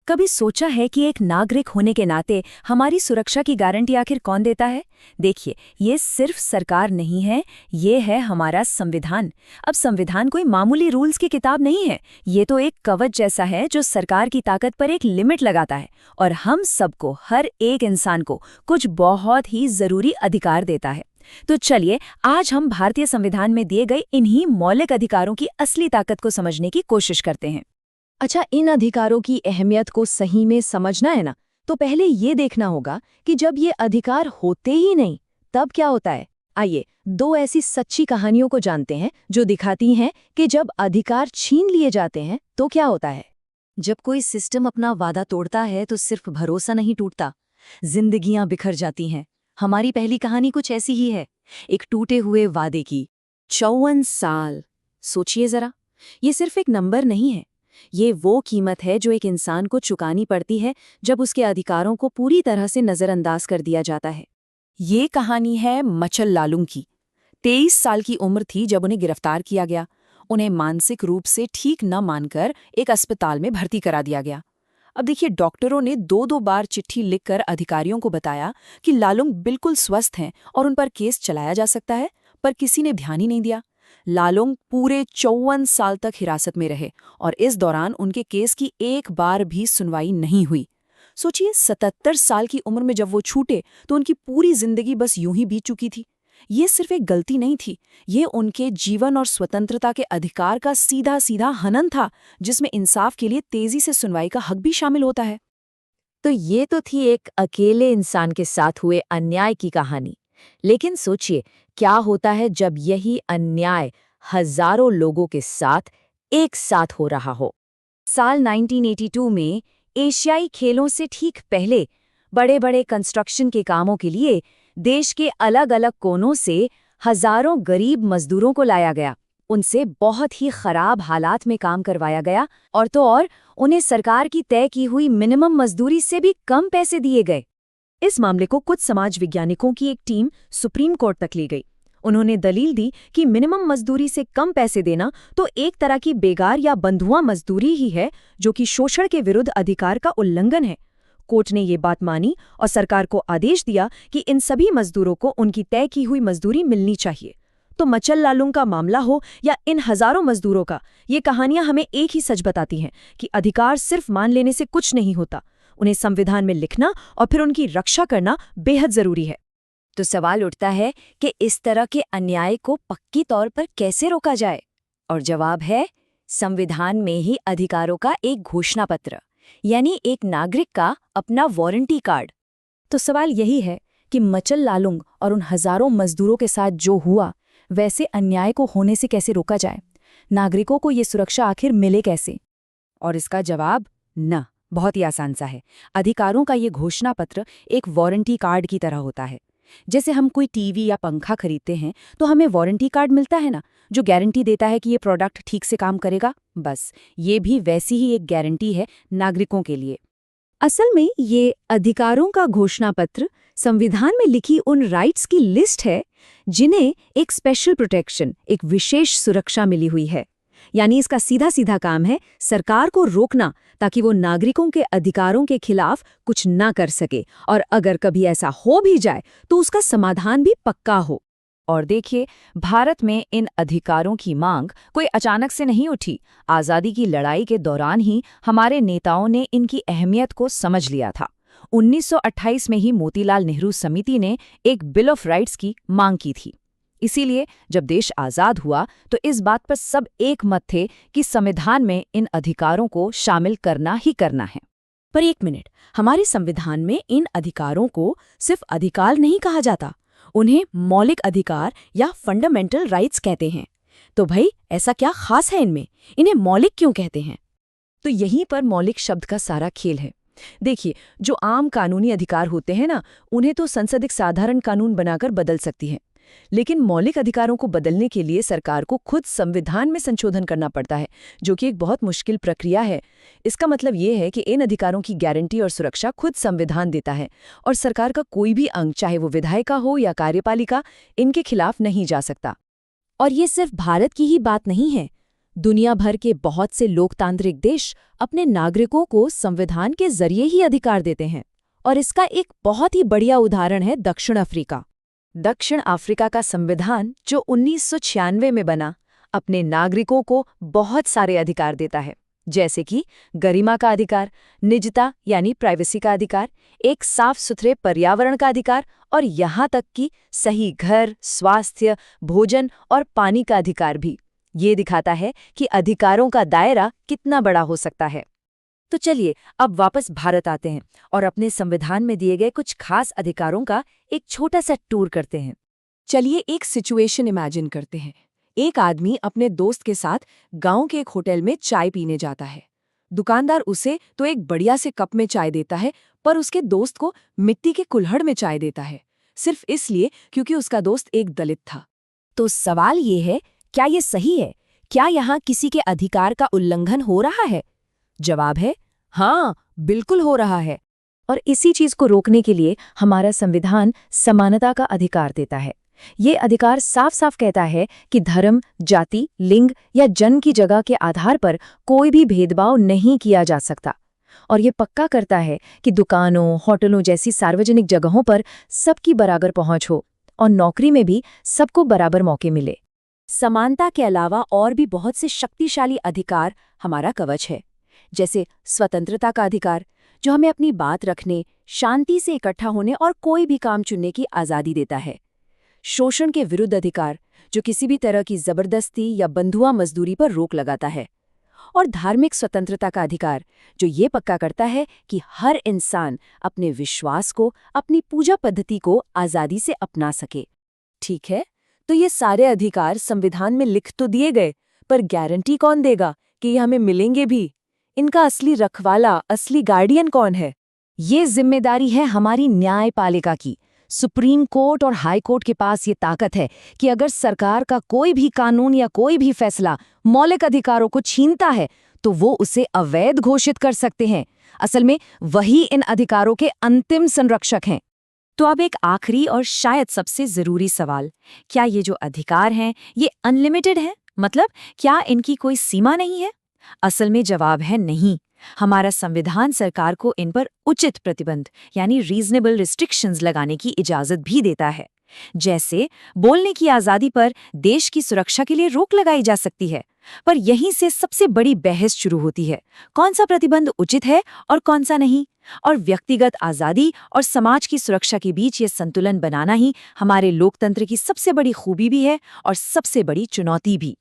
कभी सोचा है कि एक नागरिक होने के नाते हमारी सुरक्षा की गारंटी आखिर कौन देता है? देखिए, ये सिर्फ सरकार नहीं है, ये है हमारा संविधान। अब संविधान कोई मामूली रूल्स की किताब नहीं है, ये तो एक कवच जैसा है जो सरकार की ताकत पर एक लिमिट लगाता है और हम सबको, हर एक इंसान को कुछ बहुत ही जरूरी अधिकार देता है। तो चलिए, आज हम भारतीय संविधान में दिए गए इन्हीं मौलिक अधिकारों की असली ताकत को समझने की कोशिश करते हैं। अच्छा, इन अधिकारों की अहमियत को सही में समझना है ना, तो पहले ये देखना होगा कि जब ये अधिकार होते ही नहीं, तब क्या होता है। आइए, दो ऐसी सच्ची कहानियों को जानते हैं जो दिखाती हैं कि जब अधिकार छीन लिए जाते हैं तो क्या होता है। जब कोई सिस्टम अपना वादा तोड़ता है तो सिर्फ भरोसा नहीं टूटता, जिंदगियां बिखर जाती हैं। हमारी पहली कहानी कुछ ऐसी ही है, एक टूटे हुए वादे की। 54 साल। सोचिए जरा, ये सिर्फ एक नंबर नहीं है, ये वो कीमत है जो एक इंसान को चुकानी पड़ती है जब उसके अधिकारों को पूरी तरह से नजरअंदाज कर दिया जाता है। ये कहानी है मचल लालुंग की। 23 साल की उम्र थी जब उन्हें गिरफ्तार किया गया। उन्हें मानसिक रूप से ठीक न मानकर एक अस्पताल में भर्ती करा दिया गया। अब देखिए, डॉक्टरों ने 2-2 बार चिट्ठी लिखकर अधिकारियों को बताया कि लालुंग बिल्कुल स्वस्थ हैं और उन पर केस चलाया जा सकता है, पर किसी ने ध्यान ही नहीं दिया। लालुंग पूरे 54 साल तक हिरासत में रहे और इस दौरान उनके केस की एक बार भी सुनवाई नहीं हुई। सोचिए, 77 साल की उम्र में जब वो छूटे तो उनकी पूरी जिंदगी बस यूं ही बीत चुकी थी। ये सिर्फ एक गलती नहीं थी, ये उनके जीवन और स्वतंत्रता के अधिकार का सीधा सीधा हनन था, जिसमें इंसाफ के लिए तेजी से सुनवाई का हक भी शामिल होता है। तो ये तो थी एक अकेले इंसान के साथ हुए अन्याय की कहानी। लेकिन सोचिए, क्या होता है जब यही अन्याय हजारों लोगों के साथ एक साथ हो रहा हो। साल 1982 में एशियाई खेलों से ठीक पहले बड़े बड़े कंस्ट्रक्शन के कामों के लिए देश के अलग अलग कोनों से हजारों गरीब मजदूरों को लाया गया। उनसे बहुत ही खराब हालात में काम करवाया गया और तो और उन्हें सरकार की तय की हुई मिनिमम मजदूरी से भी कम पैसे दिए गए। इस मामले को कुछ समाज वैज्ञानिकों की एक टीम सुप्रीम कोर्ट तक ले गई। उन्होंने दलील दी कि मिनिमम मजदूरी से कम पैसे देना तो एक तरह की बेगार या बंधुआ मजदूरी ही है, जो कि शोषण के विरुद्ध अधिकार का उल्लंघन है। कोर्ट ने ये बात मानी और सरकार को आदेश दिया कि इन सभी मजदूरों को उनकी तय की हुई मजदूरी मिलनी चाहिए। तो मचल लालुंग का मामला हो या इन हजारों मजदूरों का, ये कहानियां हमें एक ही सच बताती हैं कि अधिकार सिर्फ मान लेने से कुछ नहीं होता, उन्हें संविधान में लिखना और फिर उनकी रक्षा करना बेहद जरूरी है। तो सवाल उठता है कि इस तरह के अन्याय को पक्की तौर पर कैसे रोका जाए? और जवाब है, संविधान में ही अधिकारों का एक घोषणा पत्र, यानी एक नागरिक का अपना वारंटी कार्ड। तो सवाल यही है कि मचल लालुंग और उन हजारों मजदूरों के साथ जो हुआ, वैसे अन्याय को होने से कैसे रोका जाए? नागरिकों को ये सुरक्षा आखिर मिले कैसे? और इसका जवाब न बहुत ही आसान सा है। अधिकारों का ये घोषणा पत्र एक वारंटी कार्ड की तरह होता है। जैसे हम कोई टीवी या पंखा खरीदते हैं तो हमें वारंटी कार्ड मिलता है ना, जो गारंटी देता है कि ये प्रोडक्ट ठीक से काम करेगा। बस ये भी वैसी ही एक गारंटी है नागरिकों के लिए। असल में ये अधिकारों का घोषणा पत्र संविधान में लिखी उन राइट्स की लिस्ट है जिन्हें एक स्पेशल प्रोटेक्शन, एक विशेष सुरक्षा मिली हुई है। यानी इसका सीधा सीधा काम है सरकार को रोकना, ताकि वो नागरिकों के अधिकारों के खिलाफ कुछ ना कर सके, और अगर कभी ऐसा हो भी जाए तो उसका समाधान भी पक्का हो। और देखिए, भारत में इन अधिकारों की मांग कोई अचानक से नहीं उठी। आज़ादी की लड़ाई के दौरान ही हमारे नेताओं ने इनकी अहमियत को समझ लिया था। 1928 में ही मोतीलाल नेहरू समिति ने एक बिल ऑफ राइट्स की मांग की थी। इसीलिए जब देश आज़ाद हुआ तो इस बात पर सब एक मत थे कि संविधान में इन अधिकारों को शामिल करना ही करना है। पर एक मिनट, हमारे संविधान में इन अधिकारों को सिर्फ अधिकार नहीं कहा जाता, उन्हें मौलिक अधिकार या फंडामेंटल राइट्स कहते हैं। तो भाई, ऐसा क्या खास है इनमें? इन्हें मौलिक क्यों कहते हैं? तो यहीं पर मौलिक शब्द का सारा खेल है। देखिए, जो आम कानूनी अधिकार होते हैं ना, उन्हें तो संसद एक साधारण कानून बनाकर बदल सकती है। लेकिन मौलिक अधिकारों को बदलने के लिए सरकार को खुद संविधान में संशोधन करना पड़ता है, जो कि एक बहुत मुश्किल प्रक्रिया है। इसका मतलब ये है कि इन अधिकारों की गारंटी और सुरक्षा खुद संविधान देता है और सरकार का कोई भी अंग, चाहे वो विधायिका हो या कार्यपालिका, इनके खिलाफ नहीं जा सकता। और ये सिर्फ भारत की ही बात नहीं है। दुनिया भर के बहुत से लोकतांत्रिक देश अपने नागरिकों को संविधान के जरिए ही अधिकार देते हैं, और इसका एक बहुत ही बढ़िया उदाहरण है दक्षिण अफ्रीका। दक्षिण अफ्रीका का संविधान, जो 1996 में बना, अपने नागरिकों को बहुत सारे अधिकार देता है, जैसे कि गरिमा का अधिकार, निजता यानी प्राइवेसी का अधिकार, एक साफ सुथरे पर्यावरण का अधिकार और यहाँ तक कि सही घर, स्वास्थ्य, भोजन और पानी का अधिकार भी। ये दिखाता है कि अधिकारों का दायरा कितना बड़ा हो सकता है। तो चलिए अब वापस भारत आते हैं और अपने संविधान में दिए गए कुछ खास अधिकारों का एक छोटा सा टूर करते हैं। चलिए एक सिचुएशन इमेजिन करते हैं। एक आदमी अपने दोस्त के साथ गांव के एक होटल में चाय पीने जाता है। दुकानदार उसे तो एक बढ़िया से कप में चाय देता है, पर उसके दोस्त को मिट्टी के कुल्हड़ में चाय देता है, सिर्फ इसलिए क्योंकि उसका दोस्त एक दलित था। तो सवाल ये है, क्या ये सही है? क्या यहाँ किसी के अधिकार का उल्लंघन हो रहा है? जवाब है हाँ, बिल्कुल हो रहा है। और इसी चीज को रोकने के लिए हमारा संविधान समानता का अधिकार देता है। ये अधिकार साफ साफ कहता है कि धर्म, जाति, लिंग या जन्म की जगह के आधार पर कोई भी भेदभाव नहीं किया जा सकता। और ये पक्का करता है कि दुकानों, होटलों जैसी सार्वजनिक जगहों पर सबकी बराबर पहुंच हो और नौकरी में भी सबको बराबर मौके मिले। समानता के अलावा और भी बहुत से शक्तिशाली अधिकार हमारा कवच है, जैसे स्वतंत्रता का अधिकार, जो हमें अपनी बात रखने, शांति से इकट्ठा होने और कोई भी काम चुनने की आज़ादी देता है। शोषण के विरुद्ध अधिकार, जो किसी भी तरह की जबरदस्ती या बंधुआ मजदूरी पर रोक लगाता है। और धार्मिक स्वतंत्रता का अधिकार, जो ये पक्का करता है कि हर इंसान अपने विश्वास को, अपनी पूजा पद्धति को आज़ादी से अपना सके। ठीक है, तो ये सारे अधिकार संविधान में लिख तो दिए गए, पर गारंटी कौन देगा कि ये हमें मिलेंगे भी? इनका असली रखवाला, असली गार्डियन कौन है? ये जिम्मेदारी है हमारी न्यायपालिका की। सुप्रीम कोर्ट और हाई कोर्ट के पास ये ताकत है कि अगर सरकार का कोई भी कानून या कोई भी फैसला मौलिक अधिकारों को छीनता है, तो वो उसे अवैध घोषित कर सकते हैं। असल में वही इन अधिकारों के अंतिम संरक्षक हैं। तो अब एक आखिरी और शायद सबसे जरूरी सवाल, क्या ये जो अधिकार हैं ये अनलिमिटेड हैं? मतलब क्या इनकी कोई सीमा नहीं है? असल में जवाब है नहीं। हमारा संविधान सरकार को इन पर उचित प्रतिबंध यानी रीजनेबल रिस्ट्रिक्शंस लगाने की इजाजत भी देता है। जैसे बोलने की आज़ादी पर देश की सुरक्षा के लिए रोक लगाई जा सकती है। पर यहीं से सबसे बड़ी बहस शुरू होती है, कौन सा प्रतिबंध उचित है और कौन सा नहीं। और व्यक्तिगत आज़ादी और समाज की सुरक्षा के बीच ये संतुलन बनाना ही हमारे लोकतंत्र की सबसे बड़ी खूबी भी है और सबसे बड़ी चुनौती भी।